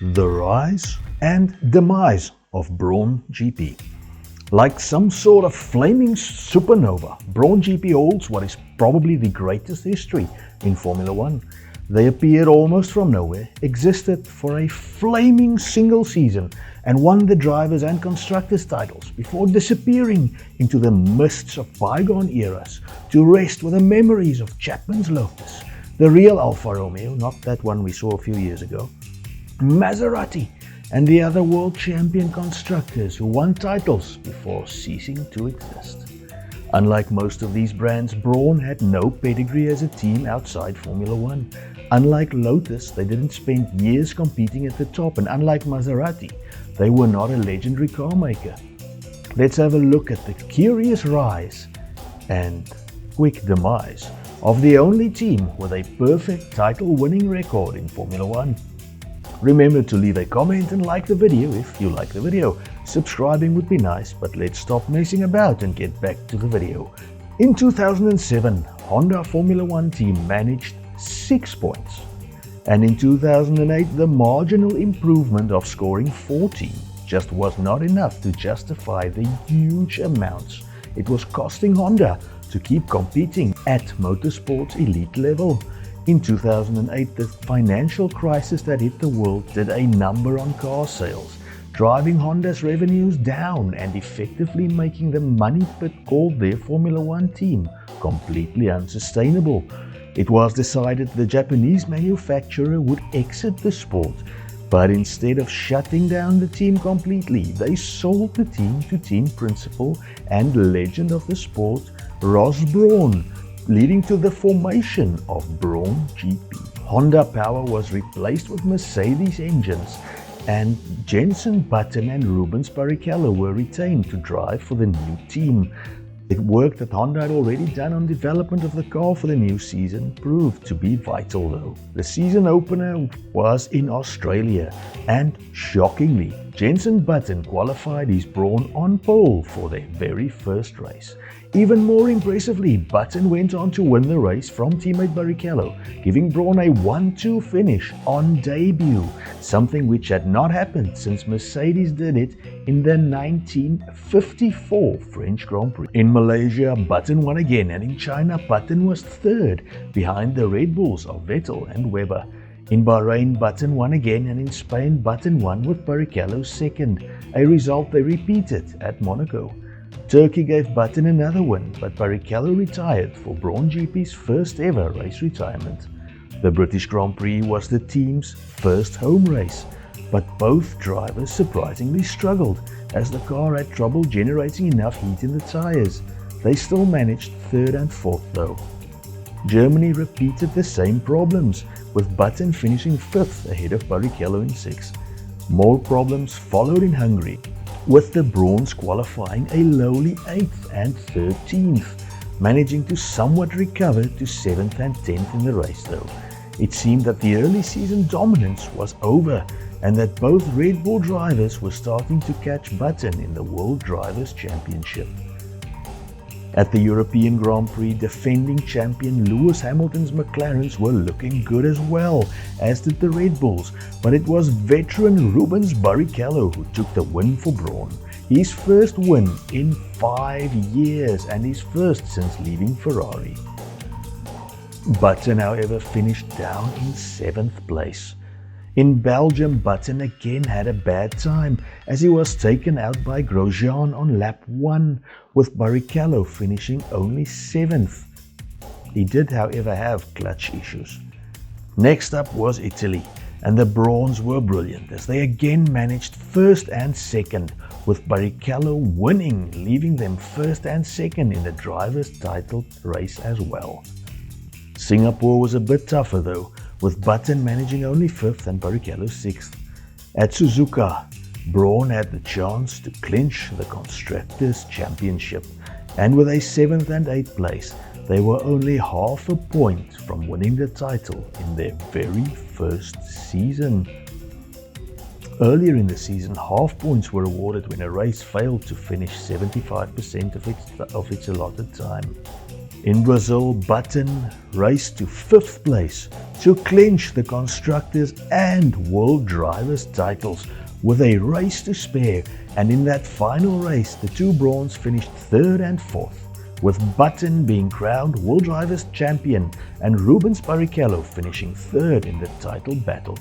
The rise and demise of Brawn GP. Like some sort of flaming supernova, Brawn GP holds what is probably the greatest history in Formula One. They appeared almost from nowhere, existed for a flaming single season, and won the drivers' and constructors' titles before disappearing into the mists of bygone eras to rest with the memories of Chapman's Lotus, the real Alfa Romeo, not that one we saw a few years ago, Maserati, and the other world champion constructors who won titles before ceasing to exist. Unlike most of these brands, Brawn had no pedigree as a team outside Formula One. Unlike Lotus, they didn't spend years competing at the top, and unlike Maserati, they were not a legendary car maker. Let's have a look at the curious rise and quick demise of the only team with a perfect title-winning record in Formula One. Remember to leave a comment and like the video if you like the video. Subscribing would be nice, but let's stop messing about and get back to the video. In 2007, Honda Formula One team managed 6 points. And in 2008, the marginal improvement of scoring 14 just was not enough to justify the huge amounts it was costing Honda to keep competing at motorsport's elite level. In 2008, the financial crisis that hit the world did a number on car sales, driving Honda's revenues down and effectively making the money pit called their Formula One team completely unsustainable. It was decided the Japanese manufacturer would exit the sport, but instead of shutting down the team completely, they sold the team to team principal and legend of the sport, Ross Brawn, leading to the formation of Brawn GP. Honda power was replaced with Mercedes engines, and Jenson, Button and Rubens Barrichello were retained to drive for the new team. The work that Honda had already done on development of the car for the new season proved to be vital though. The season opener was in Australia, and shockingly, Jenson Button qualified his Brawn on pole for their very first race. Even more impressively, Button went on to win the race from teammate Barrichello, giving Brawn a 1-2 finish on debut, something which had not happened since Mercedes did it in the 1954 French Grand Prix. In Malaysia, Button won again, and in China, Button was third behind the Red Bulls of Vettel and Webber. In Bahrain, Button won again, and in Spain, Button won with Barrichello second, a result they repeated at Monaco. Turkey gave Button another win, but Barrichello retired for Brawn GP's first ever race retirement. The British Grand Prix was the team's first home race, but both drivers surprisingly struggled as the car had trouble generating enough heat in the tires. They still managed third and fourth though. Germany repeated the same problems, with Button finishing fifth ahead of Barrichello in sixth. More problems followed in Hungary, with the Brawns qualifying a lowly 8th and 13th, managing to somewhat recover to 7th and 10th in the race though. It seemed that the early season dominance was over, and that both Red Bull drivers were starting to catch Button in the World Drivers' Championship. At the European Grand Prix, defending champion Lewis Hamilton's McLarens were looking good as well, as did the Red Bulls, but it was veteran Rubens Barrichello who took the win for Brawn. His first win in 5 years, and his first since leaving Ferrari. Button, however, finished down in 7th place. In Belgium, Button again had a bad time, as he was taken out by Grosjean on lap 1, with Barrichello finishing only 7th. He did, however, have clutch issues. Next up was Italy, and the Brawns were brilliant, as they again managed first and second, with Barrichello winning, leaving them first and second in the driver's title race as well. Singapore was a bit tougher though, with Button managing only 5th and Barrichello 6th. At Suzuka, Brawn had the chance to clinch the Constructors' Championship, and with a 7th and 8th place, they were only half a point from winning the title in their very first season. Earlier in the season, half points were awarded when a race failed to finish 75% of its allotted time. In Brazil, Button raced to 5th place to clinch the Constructors and World Drivers titles with a race to spare, and in that final race the two Brawns finished 3rd and 4th, with Button being crowned World Drivers champion and Rubens Barrichello finishing 3rd in the title battle.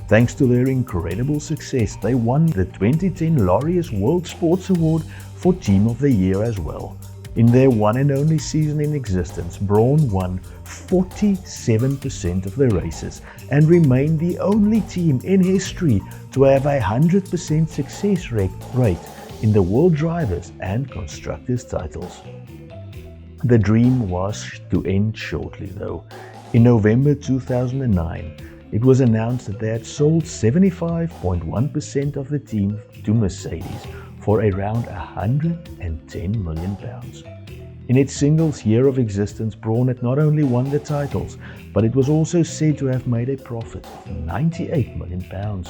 Thanks to their incredible success, they won the 2010 Laureus World Sports Award for Team of the Year as well. In their one and only season in existence, Brawn won 47% of their races and remained the only team in history to have a 100% success rate in the World Drivers and Constructors titles. The dream was to end shortly though. In November 2009, it was announced that they had sold 75.1% of the team to Mercedes for around £110 million. In its singles year of existence, Brawn had not only won the titles, but it was also said to have made a profit of £98 million.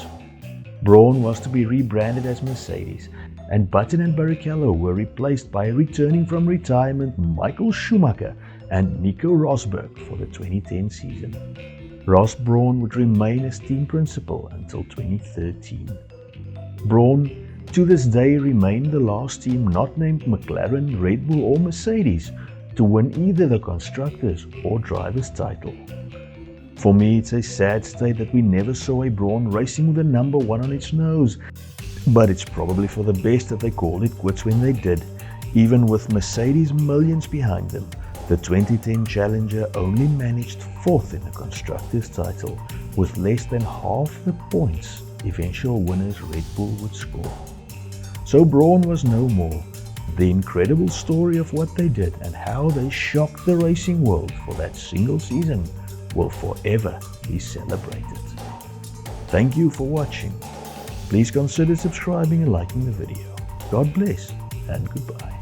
Brawn was to be rebranded as Mercedes, and Button and Barrichello were replaced by returning from retirement Michael Schumacher and Nico Rosberg for the 2010 season. Ross Brawn would remain as team principal until 2013. Brawn to this day remain the last team not named McLaren, Red Bull or Mercedes to win either the Constructors or Drivers title. For me, it's a sad state that we never saw a Brawn racing with a number 1 on its nose, but it's probably for the best that they called it quits when they did. Even with Mercedes millions behind them, the 2010 Challenger only managed 4th in the Constructors title, with less than half the points eventual winners Red Bull would score. So Brawn was no more. The incredible story of what they did and how they shocked the racing world for that single season will forever be celebrated. Thank you for watching. Please consider subscribing and liking the video. God bless and goodbye.